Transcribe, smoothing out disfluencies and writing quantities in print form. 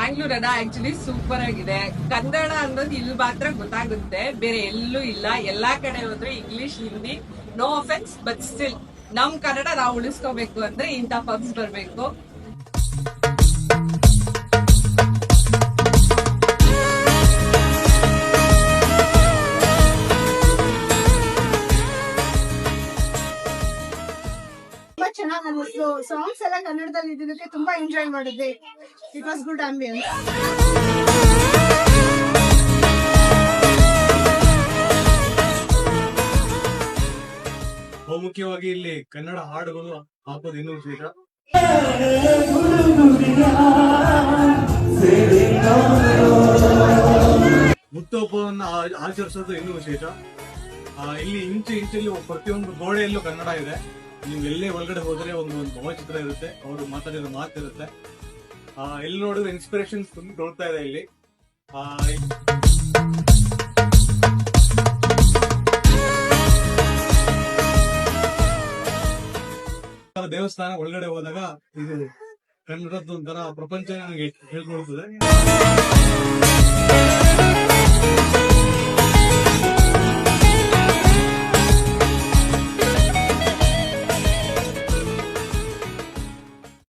Bangalore actually super ಆಗಿದೆ. ಕನ್ನಡ ಅನ್ನೋದು ಇಲ್ಲಿ ಮಾತ್ರ ಗೊತ್ತಾಗುತ್ತೆ, ಬೇರೆ ಎಲ್ಲೂ ಇಲ್ಲ. ಎಲ್ಲಾ ಕಡೆ ಹೋದ್ರೆ English, Hindi, no offence but still ನಮ್ ಕನ್ನಡ ನಾವು ಉಳಿಸ್ಕೋಬೇಕು ಅಂದ್ರೆ ಇಂಥ ಪಬ್ಸ್ ಬರ್ಬೇಕು. ಚೆನ್ನಾಗಿ ಅನ್ನಿಸ್ತು. ಸಾಂಗ್ಸ್ ಎಲ್ಲ ಕನ್ನಡದಲ್ಲಿ ಇದ್ದಕ್ಕೆ ತುಂಬಾ ಎಂಜಾಯ್ ಮಾಡಿದ್ವಿ. It was good ambience. ಬಹುಮುಖ್ಯವಾಗಿ ಇಲ್ಲಿ ಕನ್ನಡ ಹಾಡುಗಳು ಹಾಕೋದು ಇನ್ನೂ ವಿಶೇಷ. ಹುಟ್ಟುಹಬ್ಬವನ್ನು ಆಚರಿಸೋದು ಇನ್ನೂ ವಿಶೇಷ. ಇಲ್ಲಿ ಇಂಚಲ್ಲಿ ಪ್ರತಿಯೊಂದು ಗೋಡೆಯಲ್ಲೂ ಕನ್ನಡ ಇದೆ. ನೀವು ಎಲ್ಲೇ ಒಳಗಡೆ ಹೋದ್ರೆ ಒಂದು ಭಾವಚಿತ್ರ ಇರುತ್ತೆ, ಅವರು ಮಾತಾಡಿರೋ ಮಾತಿರುತ್ತೆ. ಎಲ್ಲಿ ನೋಡಿದ್ರೆ ಇನ್ಸ್ಪಿರೇಷನ್ ನೋಡ್ತಾ ಇದೆ ಇಲ್ಲಿ. ದೇವಸ್ಥಾನ ಒಳಗಡೆ ಹೋದಾಗ ಇದು ಕನ್ನಡದ ಒಂಥರ ಪ್ರಪಂಚ ನನಗೆ ಹೇಳ್ಕೊಡ್ತದೆ.